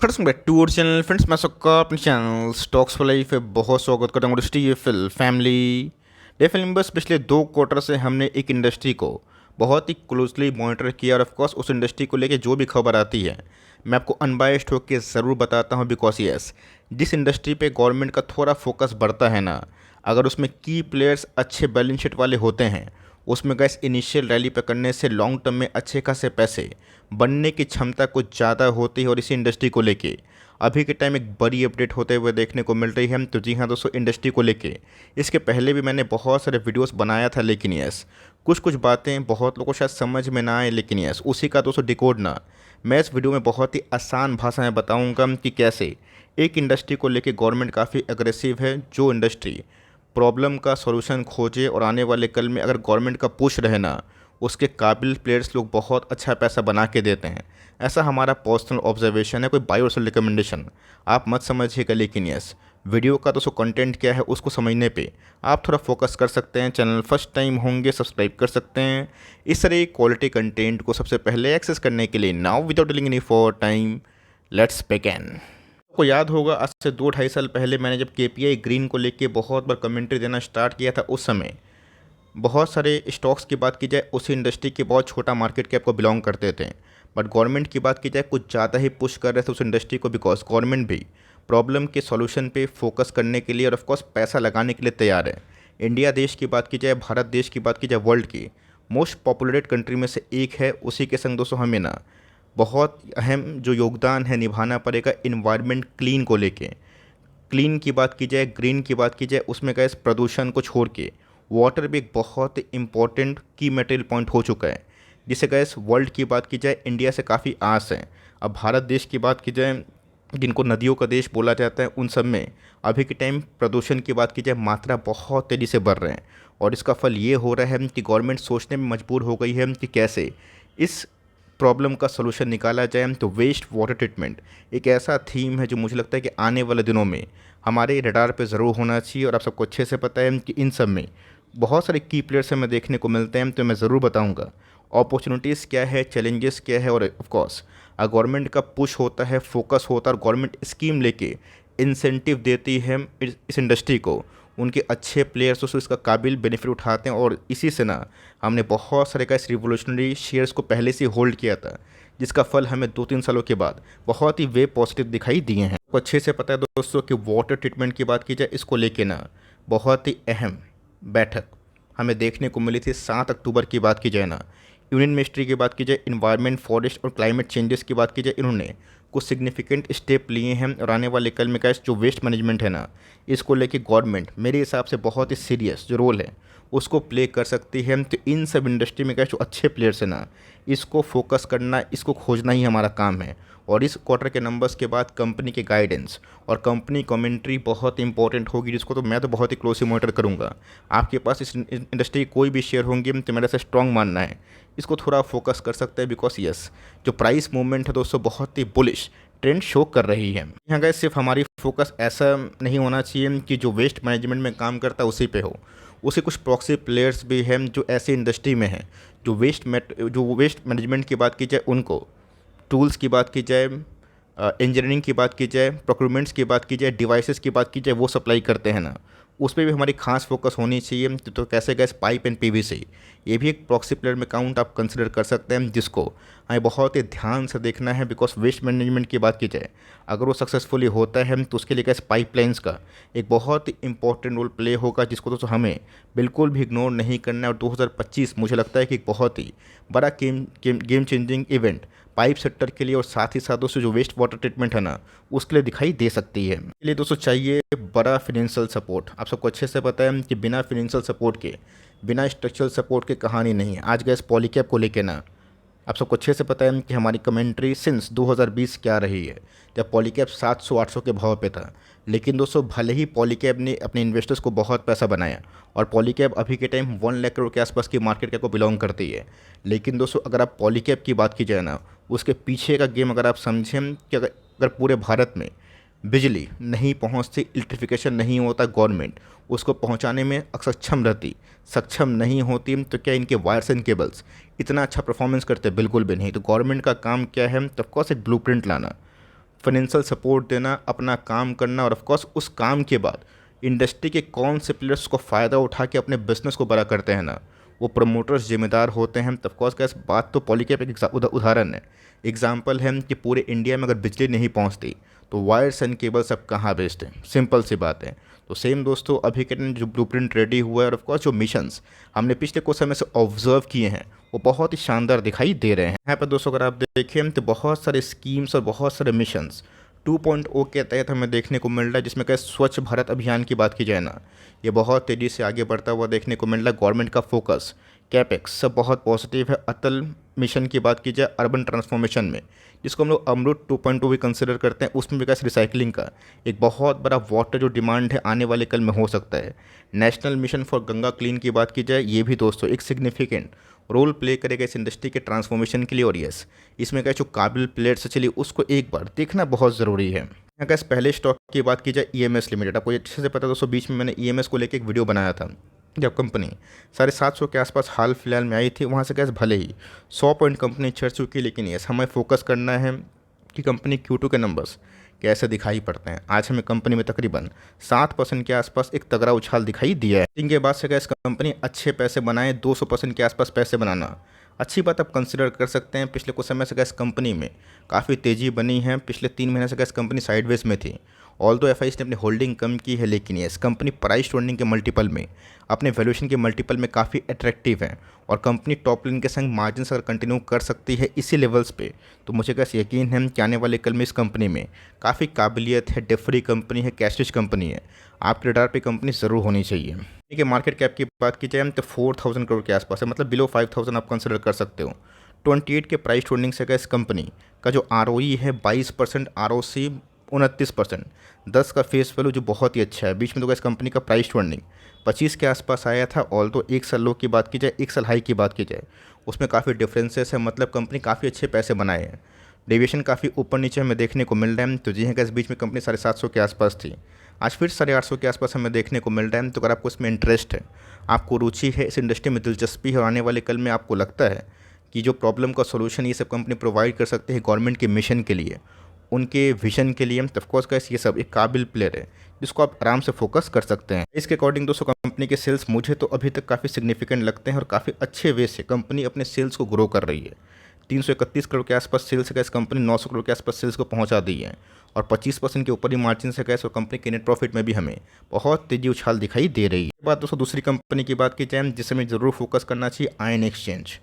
Friends back to our channel. Friends मैं सबका अपने चैनल स्टॉक्स फॉर लाइफ पे बहुत स्वागत करता हूँ। टीएफएल फैमिली डेफिल मेंबर्स, पिछले 2 क्वार्टर से हमने एक इंडस्ट्री को बहुत ही क्लोजली मॉनिटर किया और ऑफकोर्स उस इंडस्ट्री को लेके जो भी खबर आती है मैं आपको अनबायस्ड होकर ज़रूर बताता हूँ। बिकॉज यस, जिस इंडस्ट्री पे गवर्नमेंट का थोड़ा फोकस बढ़ता है ना, अगर उसमें की प्लेयर्स अच्छे बैलेंस शीट वाले होते हैं, उसमें गैस इनिशियल रैली पकड़ने से लॉन्ग टर्म में अच्छे खासे पैसे बनने की क्षमता कुछ ज़्यादा होती है। और इसी इंडस्ट्री को लेके अभी के टाइम एक बड़ी अपडेट होते हुए देखने को मिल रही है। तो जी हाँ दोस्तों, इंडस्ट्री को लेके इसके पहले भी मैंने बहुत सारे वीडियोस बनाया था, लेकिन यस कुछ कुछ बातें बहुत लोगों को शायद समझ में ना आए, लेकिन यस उसी का दोस्तों डिकोड ना मैं इस वीडियो में बहुत ही आसान भाषा में बताऊँगा कि कैसे एक इंडस्ट्री को लेके गवर्नमेंट काफ़ी अग्रेसिव है। जो इंडस्ट्री प्रॉब्लम का सॉल्यूशन खोजे और आने वाले कल में अगर गवर्नमेंट का पुश रहे ना, उसके काबिल प्लेयर्स लोग बहुत अच्छा पैसा बना के देते हैं। ऐसा हमारा पर्सनल ऑब्जर्वेशन है, कोई बायोसल रिकमेंडेशन आप मत समझिएगा। लेकिन यस, वीडियो का दोस्तों कंटेंट क्या है उसको समझने पे आप थोड़ा फोकस कर सकते हैं। चैनल फर्स्ट टाइम होंगे सब्सक्राइब कर सकते हैं इस तरह क्वालिटी कंटेंट को सबसे पहले एक्सेस करने के लिए। Now without dealing any for time, let's begin. आपको याद होगा आज से 2-2.5 साल पहले मैंने जब केपीआई ग्रीन को लेके बहुत बार कमेंट्री देना स्टार्ट किया था, उस समय बहुत सारे स्टॉक्स की बात की जाए उसी इंडस्ट्री के बहुत छोटा मार्केट कैप को बिलोंग करते थे। बट गवर्नमेंट की बात की जाए कुछ ज़्यादा ही पुश कर रहे थे उस इंडस्ट्री को, बिकॉज गवर्नमेंट भी प्रॉब्लम के सॉल्यूशन पे फोकस करने के लिए और ऑफकोर्स पैसा लगाने के लिए तैयार है। इंडिया देश की बात की जाए, भारत देश की बात की जाए, वर्ल्ड की मोस्ट पॉपुलेटेड कंट्री में से एक है। उसी के संग दोस्तों हमें ना बहुत अहम जो योगदान है निभाना पड़ेगा इन्वायरमेंट क्लीन को लेके। क्लीन की बात की जाए, ग्रीन की बात की जाए, उसमें गैस प्रदूषण को छोड़ के वाटर भी एक बहुत इंपॉर्टेंट की मटेरियल पॉइंट हो चुका है, जिसे गैस वर्ल्ड की बात की जाए इंडिया से काफ़ी आस है। अब भारत देश की बात की जाए, जिनको नदियों का देश बोला जाता है, उन सब में अभी के टाइम प्रदूषण की बात की जाए मात्रा बहुत तेज़ी से बढ़ रहे हैं। और इसका फल ये हो रहा है कि गवर्नमेंट सोचने में मजबूर हो गई है कि कैसे इस प्रॉब्लम का सलूशन निकाला जाए। तो वेस्ट वाटर ट्रीटमेंट एक ऐसा थीम है जो मुझे लगता है कि आने वाले दिनों में हमारे रडार पे ज़रूर होना चाहिए। और आप सबको अच्छे से पता है कि इन सब में बहुत सारे की प्लेयर्स हमें देखने को मिलते हैं। तो मैं ज़रूर बताऊंगा अपॉर्चुनिटीज़ क्या है, चैलेंजेस क्या है। और ऑफकोर्स गवर्नमेंट का पुश होता है, फोकस होता है और गवर्नमेंट स्कीम लेके इंसेंटिव देती है इस इंडस्ट्री को, उनके अच्छे प्लेयर्स उसको इसका काबिल बेनिफिट उठाते हैं। और इसी से ना हमने बहुत सारे का इस रिवोल्यूशनरी शेयर्स को पहले से होल्ड किया था, जिसका फल हमें 2-3 सालों के बाद बहुत ही वे पॉजिटिव दिखाई दिए हैं। आपको अच्छे से पता है दोस्तों कि वाटर ट्रीटमेंट की बात की जाए, इसको लेके ना बहुत ही अहम बैठक हमें देखने को मिली थी 7 अक्टूबर की बात की जाए ना। यूनियन मिनिस्ट्री की बात की जाए, इन्वायरमेंट, फॉरेस्ट और क्लाइमेट चेंजेस की बात की जाए, इन्होंने कुछ सिग्निफिकेंट स्टेप लिए हैं। और आने वाले कल में जो वेस्ट मैनेजमेंट है ना, इसको लेके गवर्नमेंट मेरे हिसाब से बहुत ही सीरियस जो रोल है उसको प्ले कर सकती है। तो इन सब इंडस्ट्री में जो अच्छे प्लेयर्स हैं ना, इसको फोकस करना, इसको खोजना ही हमारा काम है। और इस क्वार्टर के नंबर्स के बाद कंपनी के गाइडेंस और कंपनी कमेंट्री बहुत इंपॉर्टेंट होगी, जिसको तो मैं तो बहुत ही क्लोजली मॉनिटर करूंगा। आपके पास इस इंडस्ट्री की कोई भी शेयर होंगे तो मेरा से स्ट्रॉन्ग मानना है इसको थोड़ा फोकस कर सकते हैं। बिकॉज यस, जो प्राइस मूवमेंट है दोस्तों बहुत ही बुलिश ट्रेंड शो कर रही है। यहाँ गए सिर्फ हमारी फोकस ऐसा नहीं होना चाहिए कि जो वेस्ट मैनेजमेंट में काम करता है उसी पे हो। उसे कुछ प्रॉक्सी प्लेयर्स भी हैं जो ऐसी इंडस्ट्री में हैं जो वेस्ट मैनेजमेंट की बात की जाए, उनको टूल्स की बात की जाए, इंजीनियरिंग की बात की जाए, प्रोक्यूरमेंट्स की बात की जाए, डिवाइसेस की बात की जाए, वो सप्लाई करते हैं ना, उस पर भी हमारी खास फोकस होनी चाहिए। तो कैसे गैस पाइप एंड पीवीसी, ये भी एक प्रॉक्सी प्लेयर में काउंट आप कंसिडर कर सकते हैं, जिसको हमें बहुत ही ध्यान से देखना है। बिकॉज वेस्ट मैनेजमेंट की बात की जाए, अगर वो सक्सेसफुली होता है तो उसके लिए गैस पाइपलाइंस का एक बहुत ही इंपॉर्टेंट रोल प्ले होगा, जिसको दोस्तों हमें बिल्कुल भी इग्नोर नहीं करना है। और 2025 मुझे लगता है कि एक बहुत ही बड़ा game changing event pipe sector के लिए और साथ ही साथ दोस्तों जो वेस्ट वाटर ट्रीटमेंट है ना, उसके लिए दिखाई दे सकती है। इसके लिए दोस्तों चाहिए बड़ा फाइनेंशियल सपोर्ट। आप सबको अच्छे से पता है कि बिना फाइनेंशियल सपोर्ट के, बिना स्ट्रक्चरल सपोर्ट के कहानी नहीं है। आज गैस पॉलीकैब को लेके ना आप सबको अच्छे से पता है कि हमारी कमेंट्री सिंस 2020 क्या रही है, जब पॉलीकैब 700-800 के भाव पे था। लेकिन दोस्तों भले ही पॉलीकैब ने अपने इन्वेस्टर्स को बहुत पैसा बनाया और पॉलीकैब अभी के टाइम 1 लाख करोड़ के आसपास की मार्केट कैप को बिलोंग करती है। लेकिन दोस्तों अगर आप पॉलीकैब की बात की जाए ना, उसके पीछे का गेम अगर आप समझें कि अगर पूरे भारत में बिजली नहीं पहुंचती, इलेक्ट्रिफिकेशन नहीं होता, गवर्नमेंट उसको पहुंचाने में सक्षम नहीं होती, तो क्या इनके वायर्स एंड केबल्स इतना अच्छा परफॉर्मेंस करते? बिल्कुल भी नहीं। तो गवर्नमेंट का काम क्या है? तो ऑफकोर्स एक ब्लूप्रिंट लाना, फाइनेंशियल सपोर्ट देना, अपना काम करना और ऑफ कोर्स उस काम के बाद इंडस्ट्री के कौन से प्लेयर्स को फ़ायदा उठा के अपने बिजनेस को बड़ा करते हैं ना, वो प्रमोटर्स जिम्मेदार होते हैं। ऑफ कोर्स गैस बात तो पॉलीकैप एक उदाहरण है, एग्जाम्पल है कि पूरे इंडिया में अगर बिजली नहीं पहुंचती तो वायर्स एंड केबल्स अब कहाँ बेचते, सिंपल सी बात है। तो सेम दोस्तों अभी के जो ब्लूप्रिंट रेडी हुआ है और ऑफ कोर्स जो मिशंस हमने पिछले कुछ समय से ऑब्जर्व किए हैं वो बहुत ही शानदार दिखाई दे रहे हैं। यहाँ पर दोस्तों अगर आप देखें तो बहुत सारे स्कीम्स और बहुत सारे मिशंस 2.0 के तहत हमें देखने को मिल रहा है, जिसमें क्या स्वच्छ भारत अभियान की बात की जाए ना, ये बहुत तेज़ी से आगे बढ़ता हुआ देखने को मिल रहा है। गवर्नमेंट का फोकस कैपेक्स सब बहुत पॉजिटिव है। अटल मिशन की बात की जाए अर्बन ट्रांसफॉर्मेशन में, जिसको हम लोग अमृत 2.0 भी कंसिडर करते हैं, उसमें विकास रिसाइकलिंग का एक बहुत बड़ा वाटर जो डिमांड है आने वाले कल में हो सकता है। National mission for Ganga clean की बात की जाए, ये भी दोस्तों एक सिग्निफिकेंट रोल प्ले करेगा इस इंडस्ट्री के ट्रांसफॉर्मेशन के लिए। और यस, इसमें क्या जो काबिल प्लेयर्स चलिए उसको एक बार देखना बहुत ज़रूरी है। यहाँ का पहले स्टॉक की बात की जाए ईएमएस लिमिटेड, आपको अच्छे से पता है दोस्तों, बीच में मैंने ईएमएस को लेकर एक वीडियो बनाया था जब कंपनी 750 के आसपास हाल फिलहाल में आई थी। वहाँ से कैसे भले ही 100 पॉइंट कंपनी चढ़ चुकी है, लेकिन यस हमें फोकस करना है कि कंपनी Q2 के नंबर्स कैसे दिखाई पड़ते हैं। आज हमें कंपनी में तकरीबन 7% के आसपास एक तगड़ा उछाल दिखाई दिया है। इनके बाद से कैसे कंपनी अच्छे पैसे बनाए, 200% के आसपास पैसे बनाना अच्छी बात आप कंसिडर कर सकते हैं। पिछले कुछ समय से गैस कंपनी में काफ़ी तेज़ी बनी है। पिछले 3 महीने से गैस कंपनी साइडवेज में थी, ऑल दो एफआईज ने अपनी होल्डिंग कम की है, लेकिन ये कंपनी प्राइस टू अर्निंग के मल्टीपल में, अपने वैल्यूएशन के मल्टीपल में काफ़ी अट्रैक्टिव है। और कंपनी टॉप लाइन के संग मार्जिन अगर कंटिन्यू कर सकती है इसी लेवल्स पे, तो मुझे कैसे यकीन है कि आने वाले कल में इस कंपनी में काफ़ी काबिलियत है। डेफ्री कंपनी है, कैश रिच कंपनी है, आपके रडार पे कंपनी ज़रूर होनी चाहिए। ठीक है, मार्केट कैप की बात की जाए तो 4000 करोड़ के आसपास है, मतलब बिलो 5000 आप कंसिडर कर सकते हो। 28 के प्राइस टू अर्निंग से इस कंपनी का जो ROE है 22%, ROC 29%, 10 का फेस वैल्यू जो बहुत ही अच्छा है। बीच में तो इस कंपनी का प्राइस टू अर्निंग 25 के आसपास आया था। ऑल तो एक साल लो की बात की जाए, एक साल हाई की बात की जाए, उसमें काफ़ी डिफरेंसेस है, मतलब कंपनी काफ़ी अच्छे पैसे बनाए हैं। डेविएशन काफ़ी ऊपर नीचे हमें देखने को मिल रहा है। तो जी है, इस बीच में कंपनी 750 के आसपास थी, आज फिर 850 के आसपास हमें देखने को मिल रहा है। तो अगर आपको इसमें इंटरेस्ट है, आपको रुचि है, इस इंडस्ट्री में दिलचस्पी है और आने वाले कल में आपको लगता है कि जो प्रॉब्लम का सोल्यूशन ये सब कंपनी प्रोवाइड कर सकते हैं गवर्नमेंट के मिशन के लिए, उनके विजन के लिए, ऑफकोर्स गाइस ये सब एक काबिल प्लेयर है जिसको आप आराम से फोकस कर सकते हैं। इसके अकॉर्डिंग दोस्तों कंपनी के सेल्स मुझे तो अभी तक काफ़ी सिग्निफिकेंट लगते हैं और काफ़ी अच्छे वे से कंपनी अपने सेल्स को ग्रो कर रही है। 331 करोड़ के आसपास सेल्स गैस कंपनी 900 करोड़ के आसपास सेल्स को पहुंचा दी है और 25% के ऊपर ही मार्जिन से गैस और कंपनी के नेट प्रॉफिट में भी हमें बहुत तेजी उछाल दिखाई दे रही है। बात दोस्तों दूसरी कंपनी की बात की जाए जिसे हमें ज़रूर फोकस करना चाहिए, आयन एक्सचेंज,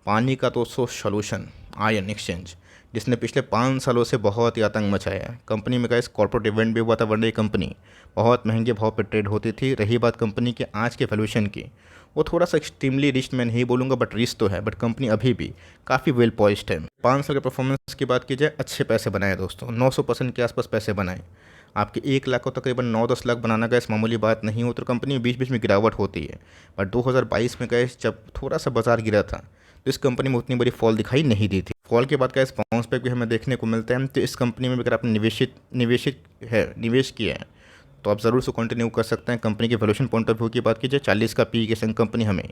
पानी का दोस्तों सोल्यूशन आयन एक्सचेंज, जिसने पिछले 5 सालों से बहुत ही आतंक मचाया है। कंपनी में गैस कॉर्पोरेट इवेंट भी हुआ था, वनडे कंपनी बहुत महंगे भाव पर ट्रेड होती थी। रही बात कंपनी के आज के वैल्यूएशन की, वो थोड़ा सा एक्सट्रीमली रिच मैं नहीं बोलूँगा, बट रिच तो है, बट कंपनी अभी भी काफ़ी वेल पॉइस्ड है। 5 साल के परफॉर्मेंस की बात की जाए, अच्छे पैसे बनाए दोस्तों, 900% के आसपास पैसे बनाए। आपके 1 लाख को तकरीबन 9-10 लाख बनाना गैस मामूली बात नहीं हो, तो कंपनी में बीच बीच में गिरावट होती है। बट 2022 में गैस जब थोड़ा सा बाजार गिरा था तो इस कंपनी में उतनी बड़ी फॉल दिखाई नहीं दी थी। फॉल के बाद गैस बाउंस बैक भी हमें देखने को मिलता है। तो इस कंपनी में अगर आपने निवेश किया है तो आप ज़रूर से कंटिन्यू कर सकते हैं। कंपनी के वैल्यूएशन पॉइंट ऑफ व्यू की बात कीजिए, 40 का पी के संग कंपनी हमें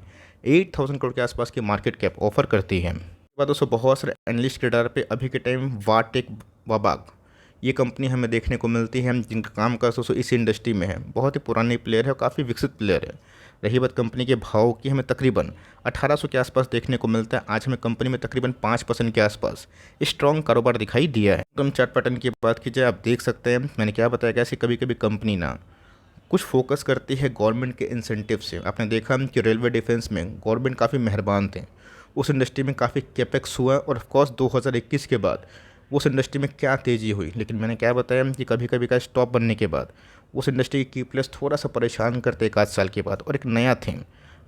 8000 करोड़ के आसपास की मार्केट कैप ऑफर करती है। बाद दोस्तों बहुत सारे एनालिस्ट के डर पे अभी के टाइम वाटेक वाबाग ये कंपनी हमें देखने को मिलती है, जिनका काम का दोस्तों इस इंडस्ट्री में है, बहुत ही पुरानी प्लेयर है और काफ़ी विकसित प्लेयर है। रही बात कंपनी के भाव की, हमें तकरीबन 1800 के आसपास देखने को मिलता है। आज हमें कंपनी में तकरीबन 5% के आसपास स्ट्रॉन्ग कारोबार दिखाई दिया है। एकदम चार्ट पैटर्न की बात की जाए, आप देख सकते हैं मैंने क्या बताया, कैसे कभी कभी कंपनी ना कुछ फोकस करती है गवर्नमेंट के इंसेंटिव से। आपने देखा कि रेलवे डिफेंस में गवर्नमेंट काफ़ी मेहरबान थे, उस इंडस्ट्री में काफ़ी कैपेक्स हुआ और ऑफकोर्स 2021 के बाद उस इंडस्ट्री में क्या तेज़ी हुई। लेकिन मैंने क्या बताया कि कभी कभी का स्टॉप बनने के बाद उस इंडस्ट्री की प्लेस थोड़ा सा परेशान करते 1 आध साल के बाद, और एक नया थीम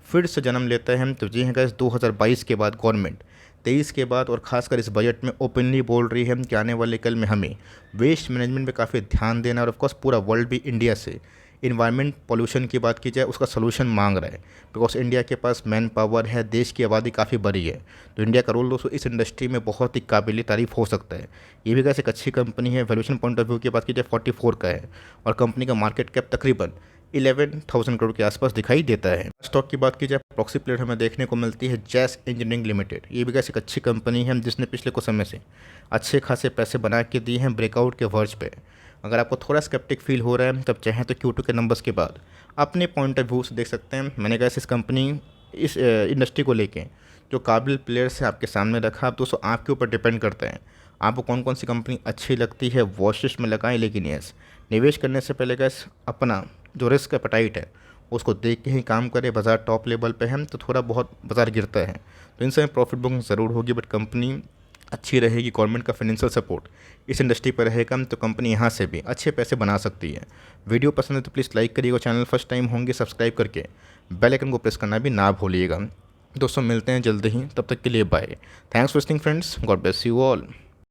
फिर से जन्म लेता है। तो जी है 2022 के बाद गवर्नमेंट 23 के बाद और ख़ासकर इस बजट में ओपनली बोल रही है कि आने वाले कल में हमें वेस्ट मैनेजमेंट पे काफ़ी ध्यान देना, और ऑफकोर्स पूरा वर्ल्ड भी इंडिया से इन्वायरमेंट पोल्यूशन की बात की जाए उसका सोल्यूशन मांग रहा है। बिकॉज इंडिया के पास मैन पावर है, देश की आबादी काफ़ी बड़ी है, तो इंडिया का रोल दोस्तों इस इंडस्ट्री में बहुत ही काबिल तारीफ हो सकता है। ये भी कैसे एक अच्छी कंपनी है। वैल्यूएशन पॉइंट ऑफ व्यू की बात की जाए 44 का है और कंपनी का मार्केट कैप तकरीबन 11,000 करोड़ के आसपास दिखाई देता है। स्टॉक की बात की जाए, प्रॉक्सी प्लेट हमें देखने को मिलती है जैस इंजीनियरिंग लिमिटेड। ये भी कैसे एक अच्छी कंपनी है जिसने पिछले कुछ समय से अच्छे खासे पैसे बना के दिए हैं ब्रेकआउट के वर्ज पे। अगर आपको थोड़ा स्केप्टिक फील हो रहा है तब चाहें तो Q2 के नंबर्स के बाद अपने पॉइंट ऑफ व्यू से देख सकते हैं। मैंने कहा इस कंपनी इस इंडस्ट्री को लेके जो काबिल प्लेयर्स है आपके सामने रखा। अब दोस्तों आपके ऊपर डिपेंड करता है आपको कौन कौन सी कंपनी अच्छी लगती है, वॉच लिस्ट में लगाएं। लेकिन यस, निवेश करने से पहले गैस अपना जो रिस्क एपेटाइट है उसको देख के ही काम करें। बाज़ार टॉप लेवल पे है तो थोड़ा बहुत बाज़ार गिरता है तो इन समय प्रॉफिट बुकिंग ज़रूर होगी, बट कंपनी अच्छी रहेगी। गवर्नमेंट का फाइनेंशियल सपोर्ट इस इंडस्ट्री पर रहेगा तो कंपनी यहाँ से भी अच्छे पैसे बना सकती है। वीडियो पसंद है तो प्लीज़ लाइक करिएगा, चैनल फर्स्ट टाइम होंगे सब्सक्राइब करके बेल आइकन को प्रेस करना भी ना भूलिएगा। दोस्तों मिलते हैं जल्द ही, तब तक के लिए bye. Thanks for listening friends, God bless you all.